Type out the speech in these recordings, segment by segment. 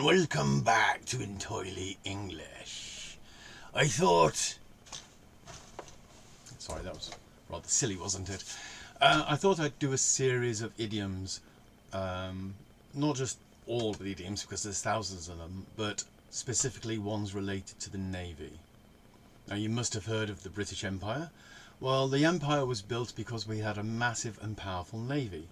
and welcome back to Entirely English. I thought... Sorry, that was rather silly, wasn't it? I thought I'd do a series of idioms, not just all the idioms because there's thousands of them, but specifically ones related to the Navy. Now, you must have heard of the British Empire. Well, the Empire was built because we had a massive and powerful Navy.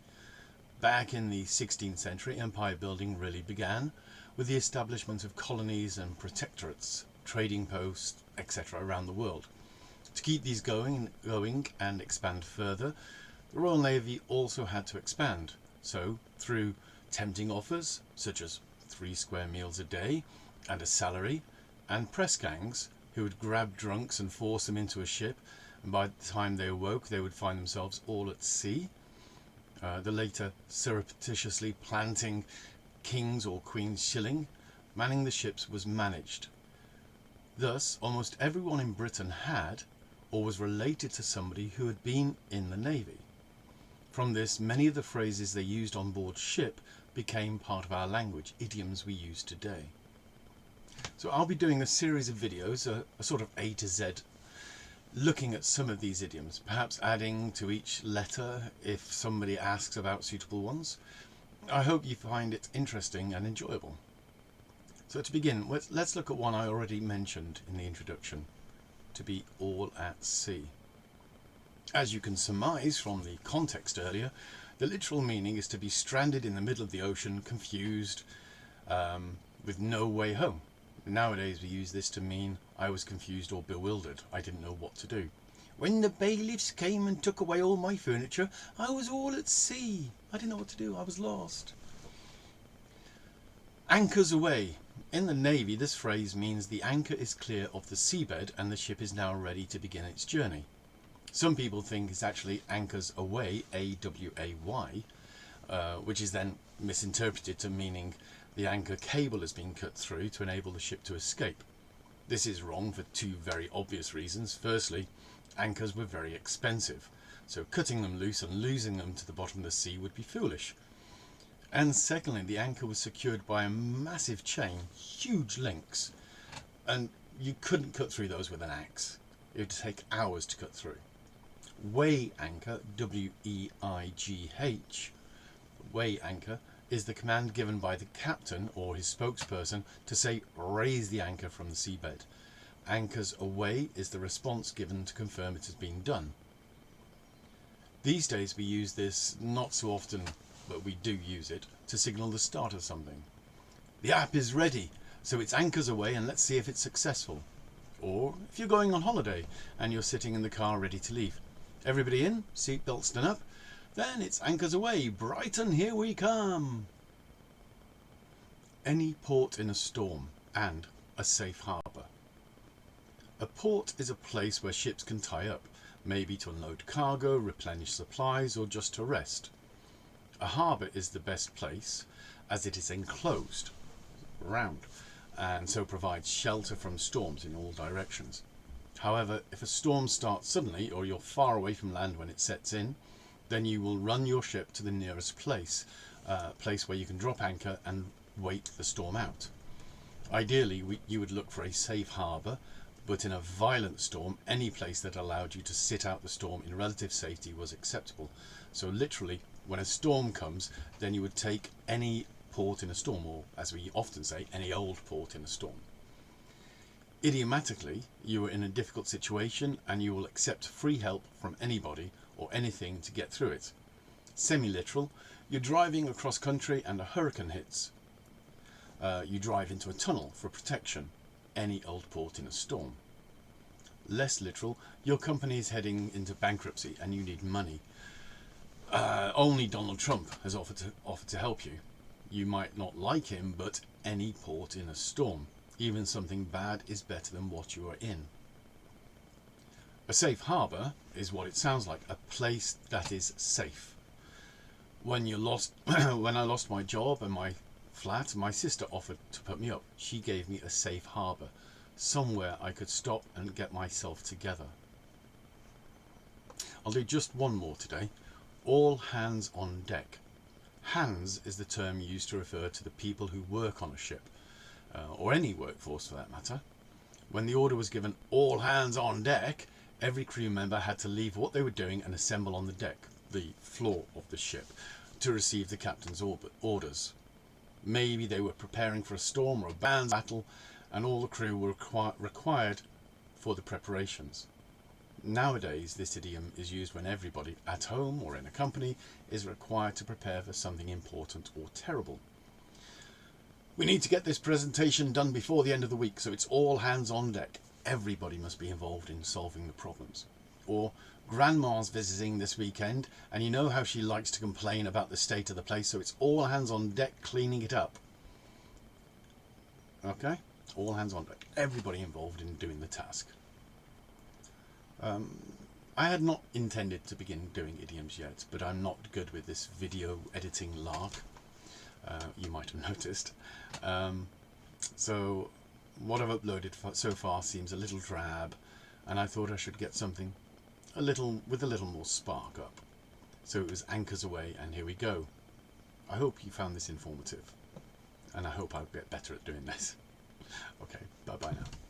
Back in the 16th century, empire building really began with the establishment of colonies and protectorates, trading posts, etc. around the world. To keep these going and expand further, the Royal Navy also had to expand. So, through tempting offers, such as 3 square meals a day and a salary, and press gangs who would grab drunks and force them into a ship, and by the time they awoke they would find themselves all at sea. The later surreptitiously planting king's or queen's shilling, manning the ships was managed. Thus, almost everyone in Britain had or was related to somebody who had been in the Navy. From this, many of the phrases they used on board ship became part of our language, idioms we use today. So I'll be doing a series of videos, a sort of A to Z, looking at some of these idioms, perhaps adding to each letter if somebody asks about suitable ones. I hope you find it interesting and enjoyable. So to begin, let's look at one I already mentioned in the introduction, to be all at sea. As you can surmise from the context earlier, the literal meaning is to be stranded in the middle of the ocean, confused, with no way home. Nowadays we use this to mean I was confused or bewildered. I didn't know what to do. When the bailiffs came and took away all my furniture, I was all at sea. I didn't know what to do. I was lost. Anchors aweigh. In the Navy, this phrase means the anchor is clear of the seabed and the ship is now ready to begin its journey. Some people think it's actually anchors aweigh, A-W-A-Y, which is then misinterpreted to meaning the anchor cable has been cut through to enable the ship to escape. This is wrong for 2 very obvious reasons. Firstly, anchors were very expensive, so cutting them loose and losing them to the bottom of the sea would be foolish. And secondly, the anchor was secured by a massive chain, huge links, and you couldn't cut through those with an axe. It would take hours to cut through. Weigh anchor, W-E-I-G-H, weigh anchor, is the command given by the captain or his spokesperson to say raise the anchor from the seabed. Anchors aweigh is the response given to confirm it has been done. These days we use this not so often, but we do use it to signal the start of something. The app is ready, so it's anchors aweigh and let's see if it's successful. Or if you're going on holiday and you're sitting in the car ready to leave. Everybody in, seatbelts done up, then it's anchors aweigh, Brighton, here we come. Any port in a storm and a safe harbour. A port is a place where ships can tie up, maybe to unload cargo, replenish supplies, or just to rest. A harbour is the best place as it is enclosed, round, and so provides shelter from storms in all directions. However, if a storm starts suddenly or you're far away from land when it sets in, then you will run your ship to the nearest place where you can drop anchor and wait the storm out. Ideally, you would look for a safe harbour, but in a violent storm, any place that allowed you to sit out the storm in relative safety was acceptable. So literally, when a storm comes, then you would take any port in a storm, or as we often say, any old port in a storm. Idiomatically, you are in a difficult situation and you will accept free help from anybody or anything to get through it. Semi-literal, you're driving across country and a hurricane hits. You drive into a tunnel for protection, any old port in a storm. Less literal, your company is heading into bankruptcy and you need money. Only Donald Trump has offered to help you. You might not like him, but any port in a storm. Even something bad is better than what you are in. A safe harbour is what it sounds like, a place that is safe. When I lost my job and my flat, my sister offered to put me up. She gave me a safe harbour, somewhere I could stop and get myself together. I'll do just one more today. All hands on deck. Hands is the term used to refer to the people who work on a ship, or any workforce for that matter. When the order was given, all hands on deck, every crew member had to leave what they were doing and assemble on the deck, the floor of the ship, to receive the captain's orders. Maybe they were preparing for a storm or a battle, and all the crew were required for the preparations. Nowadays, this idiom is used when everybody, at home or in a company, is required to prepare for something important or terrible. We need to get this presentation done before the end of the week, so it's all hands on deck. Everybody must be involved in solving the problems. Or, Grandma's visiting this weekend, and you know how she likes to complain about the state of the place, so it's all hands on deck cleaning it up. Okay? All hands on deck. Everybody involved in doing the task. I had not intended to begin doing idioms yet, but I'm not good with this video editing lark. You might have noticed. So what I've uploaded so far seems a little drab, and I thought I should get something with a little more spark up. So it was anchors away, and here we go. I hope you found this informative, and I hope I'll get better at doing this. Okay, bye bye now.